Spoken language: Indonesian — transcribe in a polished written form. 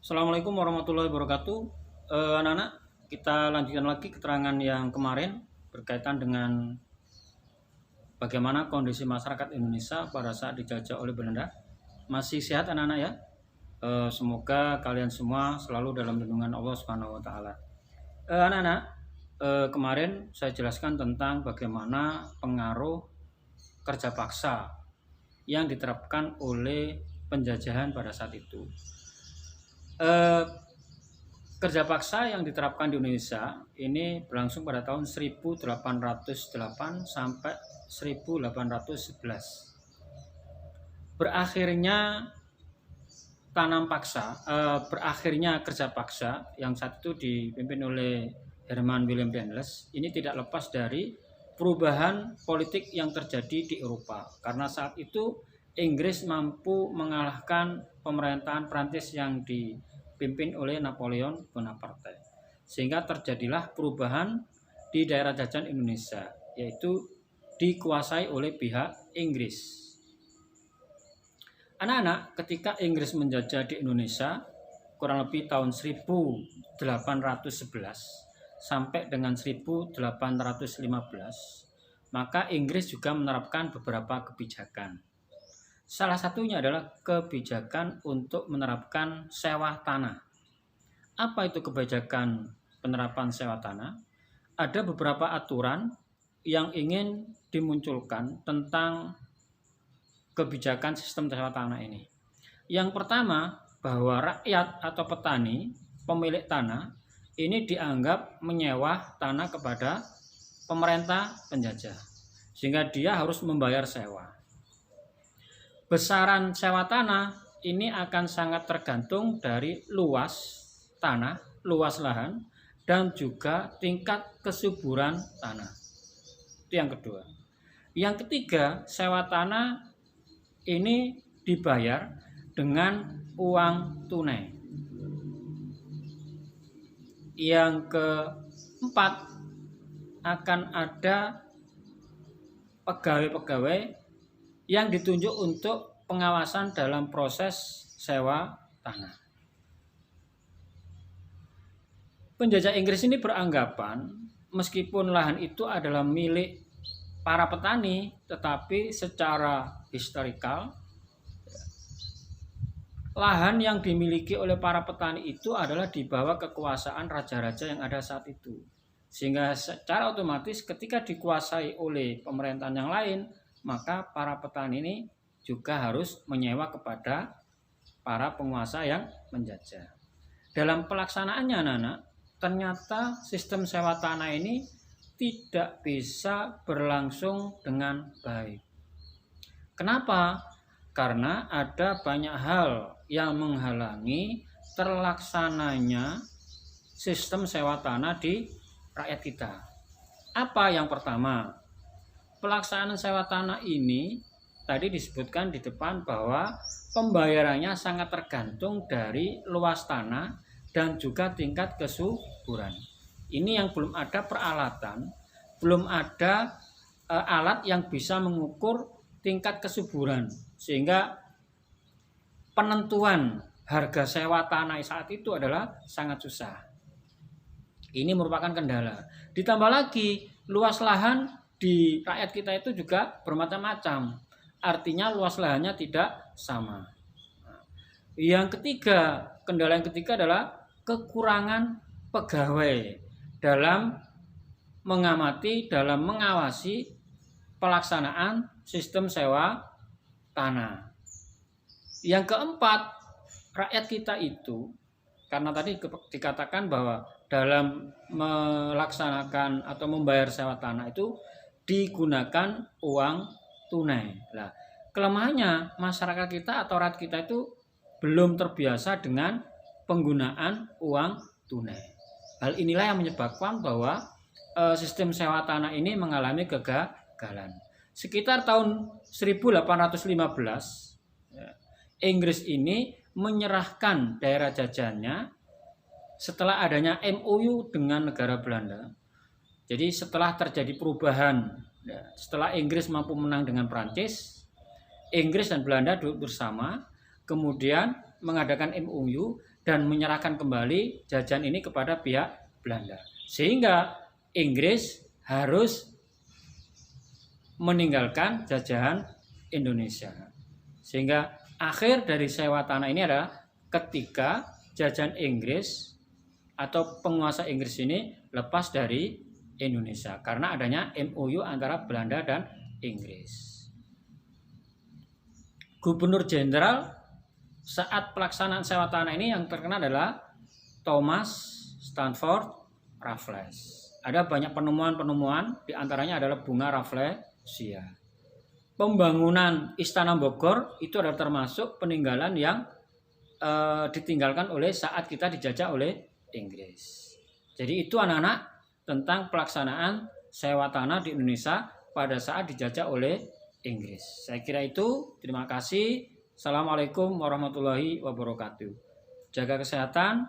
Assalamualaikum warahmatullahi wabarakatuh. Anak-anak, kita lanjutkan lagi keterangan yang kemarin berkaitan dengan bagaimana kondisi masyarakat Indonesia pada saat dijajah oleh Belanda. Masih sehat anak-anak ya? Semoga kalian semua selalu dalam lindungan Allah Subhanahu wa taala. Anak-anak, kemarin saya jelaskan tentang bagaimana pengaruh kerja paksa yang diterapkan oleh penjajahan pada saat itu. Kerja paksa yang diterapkan di Indonesia ini berlangsung pada tahun 1808 sampai 1811. Berakhirnya berakhirnya kerja paksa yang saat itu dipimpin oleh Herman Willem Daendels ini tidak lepas dari perubahan politik yang terjadi di Eropa, karena saat itu Inggris mampu mengalahkan pemerintahan Prancis yang dipimpin oleh Napoleon Bonaparte, sehingga terjadilah perubahan di daerah jajahan Indonesia, yaitu dikuasai oleh pihak Inggris. Anak-anak, ketika Inggris menjajah di Indonesia kurang lebih tahun 1811 sampai dengan 1815, maka Inggris juga menerapkan beberapa kebijakan. Salah satunya adalah kebijakan untuk menerapkan sewa tanah. Apa itu kebijakan penerapan sewa tanah? Ada beberapa aturan yang ingin dimunculkan tentang kebijakan sistem sewa tanah ini. Yang pertama, bahwa rakyat atau petani, pemilik tanah, ini dianggap menyewa tanah kepada pemerintah penjajah, sehingga dia harus membayar sewa. Besaran sewa tanah ini akan sangat tergantung dari luas tanah, luas lahan, dan juga tingkat kesuburan tanah. Itu yang kedua. Yang ketiga, sewa tanah ini dibayar dengan uang tunai. Yang keempat, akan ada pegawai-pegawai yang ditunjuk untuk pengawasan dalam proses sewa tanah. Penjajah Inggris ini beranggapan meskipun lahan itu adalah milik para petani, tetapi secara historikal lahan yang dimiliki oleh para petani itu adalah di bawah kekuasaan raja-raja yang ada saat itu. Sehingga secara otomatis ketika dikuasai oleh pemerintahan yang lain, maka para petani ini juga harus menyewa kepada para penguasa yang menjajah. Dalam pelaksanaannya anak-anak, ternyata sistem sewa tanah ini tidak bisa berlangsung dengan baik. Kenapa? Karena ada banyak hal yang menghalangi terlaksananya sistem sewa tanah di rakyat kita. Apa yang pertama? Pelaksanaan sewa tanah ini tadi disebutkan di depan bahwa pembayarannya sangat tergantung dari luas tanah dan juga tingkat kesuburan. Ini yang belum ada peralatan, belum ada alat yang bisa mengukur tingkat kesuburan, sehingga penentuan harga sewa tanah saat itu adalah sangat susah. Ini merupakan kendala. Ditambah lagi luas lahan di rakyat kita itu juga bermacam-macam. Artinya luas lahannya tidak sama. Yang ketiga, kendala yang ketiga adalah kekurangan pegawai dalam mengamati, dalam mengawasi pelaksanaan sistem sewa tanah. Yang keempat, rakyat kita itu, karena tadi dikatakan bahwa dalam melaksanakan atau membayar sewa tanah itu digunakan uang tunai. Nah, kelemahannya masyarakat kita atau rakyat kita itu belum terbiasa dengan penggunaan uang tunai. Hal inilah yang menyebabkan bahwa sistem sewa tanah ini mengalami kegagalan. Sekitar tahun 1815, Inggris ini menyerahkan daerah jajahannya setelah adanya MOU dengan negara Belanda. Jadi setelah terjadi perubahan, setelah Inggris mampu menang dengan Prancis, Inggris dan Belanda duduk bersama, kemudian mengadakan MOU dan menyerahkan kembali jajahan ini kepada pihak Belanda. Sehingga Inggris harus meninggalkan jajahan Indonesia. Sehingga akhir dari sewa tanah ini adalah ketika jajahan Inggris atau penguasa Inggris ini lepas dari Indonesia karena adanya MOU antara Belanda dan Inggris. Gubernur Jenderal saat pelaksanaan sewa tanah ini yang terkenal adalah Thomas Stamford Raffles. Ada banyak penemuan-penemuan, diantaranya adalah bunga Rafflesia. Pembangunan Istana Bogor itu adalah termasuk peninggalan yang ditinggalkan oleh saat kita dijajah oleh Inggris. Jadi itu anak-anak tentang pelaksanaan sewa tanah di Indonesia pada saat dijajah oleh Inggris. Saya kira itu. Terima kasih. Assalamualaikum warahmatullahi wabarakatuh. Jaga kesehatan.